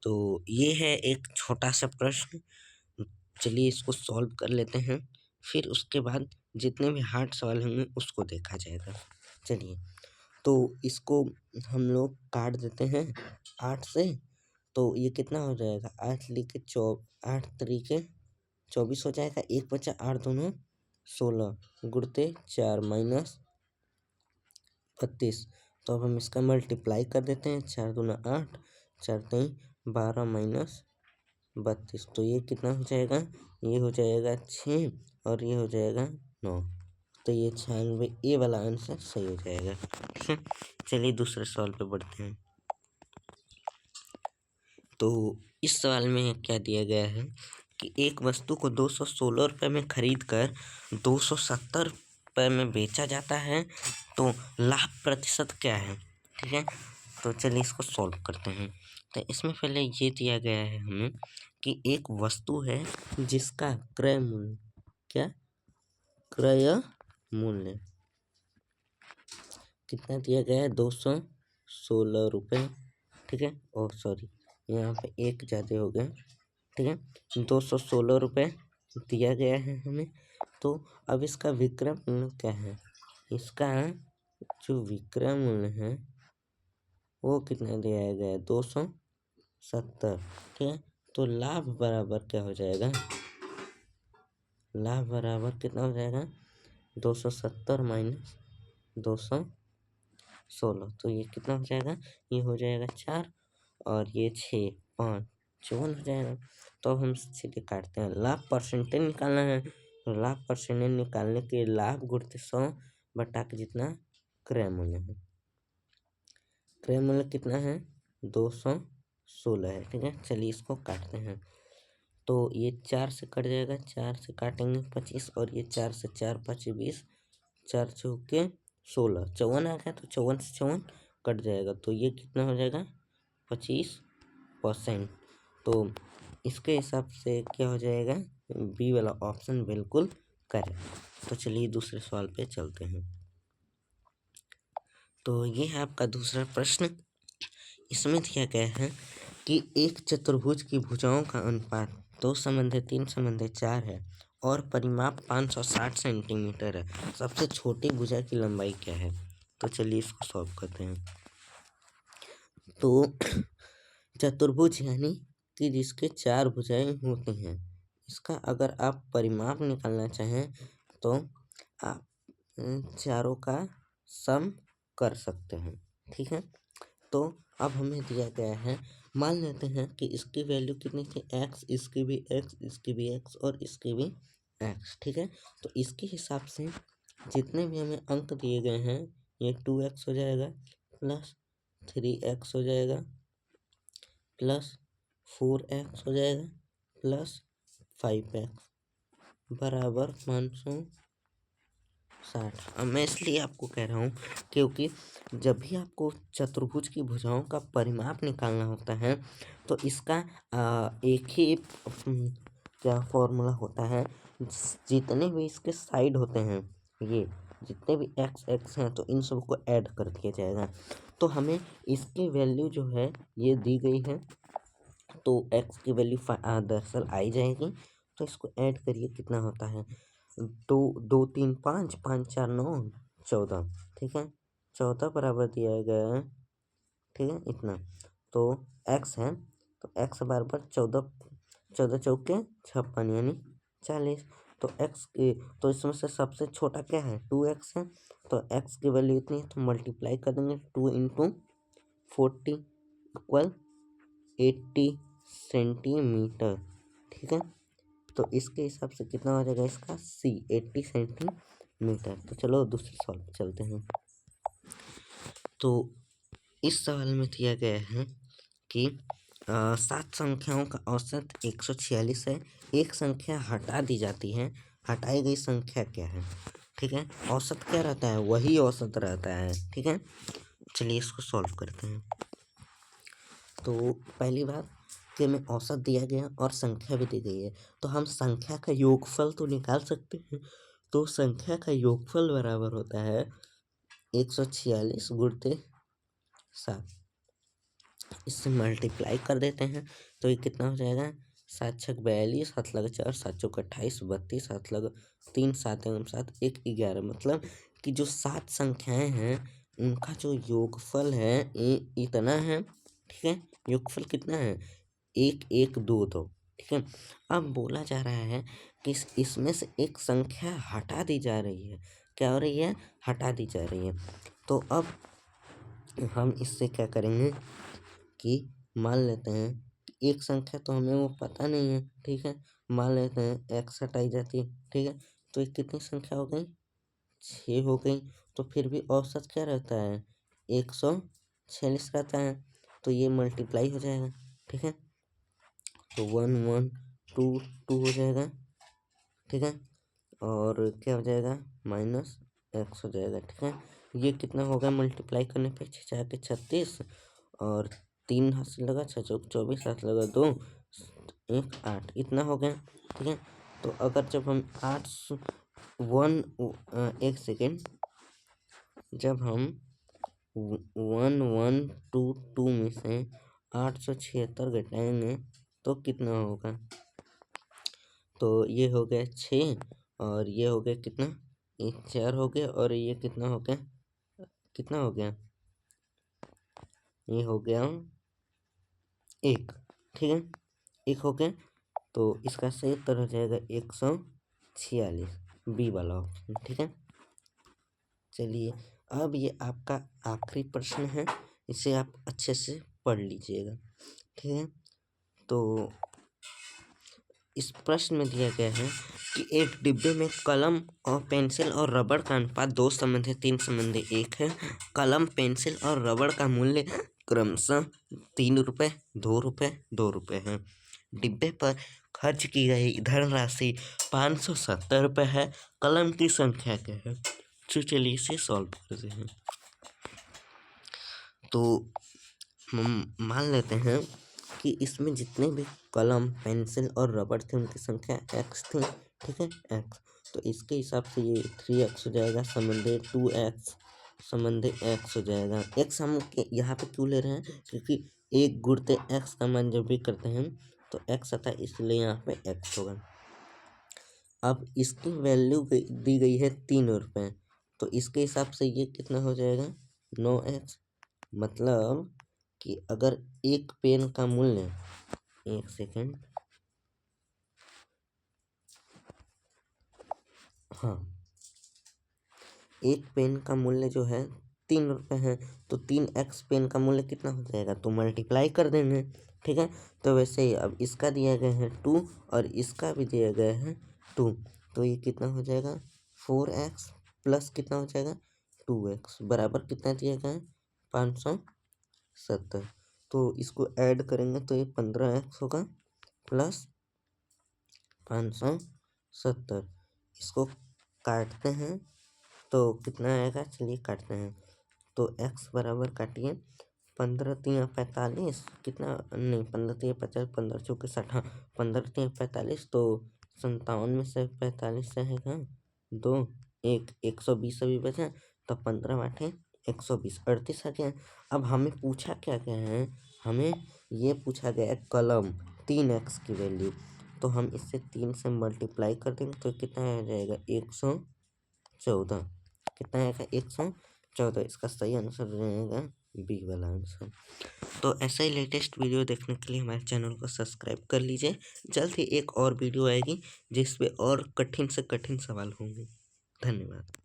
तो ये है एक छोटा सा प्रश्न। चलिए इसको सॉल्व कर लेते हैं, फिर उसके बाद जितने भी हार्ड सवाल होंगे उसको देखा जाएगा। चलिए तो इसको हम लोग काट देते हैं 8 से। तो ये कितना हो जाएगा, 8 तरीके 24 हो जाएगा। एक बचा 8 दूनो 16 गुणते 4 माइनस 32। तो अब हम इसका मल्टीप्लाई कर देते हैं। 4 दूना 8, 4 3 12 माइनस 32। तो ये कितना हो जाएगा, ये हो जाएगा 6 और ये हो जाएगा 9। तो ये 96 ए वाला आंसर सही हो जाएगा। ठीक है, चलिए दूसरे सवाल पे बढ़ते हैं। तो इस सवाल में क्या दिया गया है कि एक वस्तु को 216 रुपये में खरीद कर 270 रुपये में बेचा जाता है, तो लाभ प्रतिशत क्या है। ठीक है, तो चलिए इसको सॉल्व करते हैं। तो इसमें पहले ये दिया गया है हमें कि एक वस्तु है जिसका क्रय मूल्य, क्या क्रय मूल्य कितना दिया गया है, 216 रुपये। ठीक है, ओह सॉरी यहाँ पे एक ज़्यादा हो गया। ठीक है, 216 रुपये दिया गया है हमें। तो अब इसका विक्रय मूल्य क्या है, इसका जो विक्रय मूल्य है वो कितना दिया गया है, 270। ठीक है, तो लाभ बराबर क्या हो जाएगा, लाभ बराबर कितना हो जाएगा, 270 माइनस 216। तो ये कितना हो जाएगा, ये हो जाएगा 4 और ये 6 5 54 हो जाएगा। तो अब हम सीधे काटते हैं, लाभ परसेंटेज निकालना है। तो लाभ परसेंटेज निकालने के लाभ गुणित 100 बटा के जितना क्रय मूल्य है। क्रय मूल्य कितना है, 216 है। ठीक है, चलिए इसको काटते हैं। तो ये 4 से कट जाएगा, 4 से काटेंगे 25 और ये 4 से 4 5 20, 4 चौके 16, 54 आ गया। तो 54 से 54 कट जाएगा, तो ये कितना हो जाएगा, 25%। तो इसके हिसाब से क्या हो जाएगा, बी वाला ऑप्शन बिल्कुल करेक्ट। तो चलिए दूसरे सवाल पे चलते हैं। तो ये है आपका दूसरा प्रश्न। इसमें दिया गया है कि एक चतुर्भुज की भुजाओं का अनुपात 2:3:4 है और परिमाप 560 सेंटीमीटर है। सबसे छोटी भुजा की लंबाई क्या है। तो चलिए इसको सॉल्व करते हैं। तो चतुर्भुज यानी कि जिसके 4 भुजाएं होती हैं, इसका अगर आप परिमाप निकालना चाहें तो आप चारों का सम कर सकते हैं। ठीक है, तो अब हमें दिया गया है, मान लेते हैं कि इसकी वैल्यू कितनी थी, x, इसकी भी x, इसकी भी x और इसकी भी x। ठीक है, तो इसके हिसाब से जितने भी हमें अंक दिए गए हैं, ये 2x हो जाएगा प्लस 3x हो जाएगा प्लस 4x हो जाएगा प्लस 5x बराबर 560। अब मैं इसलिए आपको कह रहा हूँ क्योंकि जब भी आपको चतुर्भुज की भुजाओं का परिमाप निकालना होता है तो इसका एक ही क्या फॉर्मूला होता है, जितने भी इसके साइड होते हैं, ये जितने भी x हैं, तो इन सबको ऐड कर दिया जाएगा। तो हमें इसकी वैल्यू जो है ये दी गई है, तो x की वैल्यू दरअसल आई जाएगी। तो इसको ऐड करिए, कितना होता है, 2 3 5 5 4 9 14। ठीक है, 14 बराबर दिया गया है। ठीक है, इतना तो x है, तो x बराबर 14, 14 चौके 56 यानी 40। तो x की, तो इसमें से सबसे छोटा क्या है, 2x है। तो x की वैल्यू इतनी है, तो मल्टीप्लाई कर देंगे, 2 × 40 इक्वल 80 सेंटीमीटर। ठीक है, तो इसके हिसाब से कितना हो जाएगा इसका c, 80 सेंटीमीटर। तो चलो दूसरे सवाल पे चलते हैं। तो इस सवाल में दिया गया है कि 7 संख्याओं का औसत 146 है। एक संख्या हटा दी जाती है, हटाई गई संख्या क्या है। ठीक है, औसत क्या रहता है, वही औसत रहता है। ठीक है, चलिए इसको सॉल्व करते हैं। तो पहली बात कि हमें औसत दिया गया और संख्या भी दी गई है, तो हम संख्या का योगफल तो निकाल सकते हैं। तो संख्या का योगफल बराबर होता है 146 गुणित 7। इससे मल्टीप्लाई कर देते हैं तो ये कितना हो जाएगा, 7 छक 42, 7 लगा 4, 7 चौक 28, 32, 7 लगा 3, 7 एवं 7 1 11। मतलब कि जो 7 संख्याएं हैं उनका जो योगफल है ये इतना है। ठीक है, योगफल कितना है, 1 1 2 2। ठीक है, अब बोला जा रहा है कि इसमें से एक संख्या हटा दी जा रही है। क्या हो रही है, हटा दी जा रही है। तो अब हम इससे क्या करेंगे कि मान लेते हैं कि एक संख्या तो हमें वो पता नहीं है। ठीक है, मान लेते हैं x हटाई जाती है। ठीक है, तो ये कितनी संख्या हो गई, 6 हो गई। तो फिर भी औसत क्या रहता है, 146 रहता है। तो ये मल्टीप्लाई हो जाएगा। ठीक है, तो 1 1 2 2 हो जाएगा। ठीक है, और क्या हो जाएगा, माइनस x हो जाएगा। ठीक है, ये कितना होगा मल्टीप्लाई करने पे, 6 4 के 36 और 3 हाथ से लगा, 6 चौक 24, हाथ लगा 2 1 8, इतना हो गया। ठीक है, तो अगर जब हम एक सेकेंड, जब हम 1 1 2 2 में से 876 घटाएंगे तो कितना होगा, तो ये हो गया 6 और ये हो गया कितना, ये 4 हो गया और ये कितना हो गया, कितना हो गया, ये हो गया 1। ठीक है, 1 हो गया। तो इसका सही उत्तर हो जाएगा 146, बी वाला ऑप्शन। ठीक है, चलिए अब ये आपका आखिरी प्रश्न है, इसे आप अच्छे से पढ़ लीजिएगा। ठीक है, तो इस प्रश्न में दिया गया है कि एक डिब्बे में कलम और पेंसिल और रबड़ का अनुपात 2 संबंधी 3 संबंधी 1 है। कलम, पेंसिल और रबड़ का मूल्य क्रमशः 3 रुपये, 2 रुपये, 2 रुपये है। डिब्बे पर खर्च की गई धनराशि 570 रुपये है। कलम की संख्या क्या है, तो चलिए इसे सॉल्व करते हैं। तो हम मान लेते हैं कि इसमें जितने भी कलम, पेंसिल और रबड़ थे उनकी संख्या x थी। ठीक है, x, तो इसके हिसाब से ये 3x हो जाएगा, संबंधी 2x, संबंधी x हो जाएगा। x हम यहाँ पे क्यों ले रहे हैं, क्योंकि एक गुणते x का मान जब भी करते हैं तो x आता है, इसलिए यहाँ पे x होगा। अब इसकी वैल्यू दी गई है 3 रुपये, तो इसके हिसाब से ये कितना हो जाएगा, 9x। मतलब कि अगर एक पेन का मूल्य, एक सेकेंड, हाँ, एक पेन का मूल्य जो है 3 रुपये है, तो 3x पेन का मूल्य कितना हो जाएगा, तो मल्टीप्लाई कर देंगे। ठीक है, तो वैसे ही अब इसका दिया गया है 2 और इसका भी दिया गया है 2, तो ये कितना हो जाएगा, 4x प्लस कितना हो जाएगा, 2x बराबर कितना दिया गया है, 570। तो इसको ऐड करेंगे तो ये 15x होगा प्लस 570। इसको काटते हैं तो कितना आएगा, चलिए काटते हैं। तो x बराबर काटिए, 15 3 45, कितना नहीं, 15 3 50, 15 चौके 60, हाँ 15 3 45, तो 57 में से 45 से है कहाँ, 2 1 120 अभी बचा, तो 15 बाटे 120, 38 आ गया। अब हमें पूछा क्या क्या है, हमें ये पूछा गया है कलम 3x की वैल्यू, तो हम इससे 3 से मल्टीप्लाई कर देंगे तो कितना आ जाएगा, 114। कितना आएगा, 114। इसका सही आंसर रहेगा बी वाला आंसर। तो ऐसा ही लेटेस्ट वीडियो देखने के लिए हमारे चैनल को सब्सक्राइब कर लीजिए। जल्द ही एक और वीडियो आएगी जिसपे और कठिन से कठिन सवाल होंगे। धन्यवाद।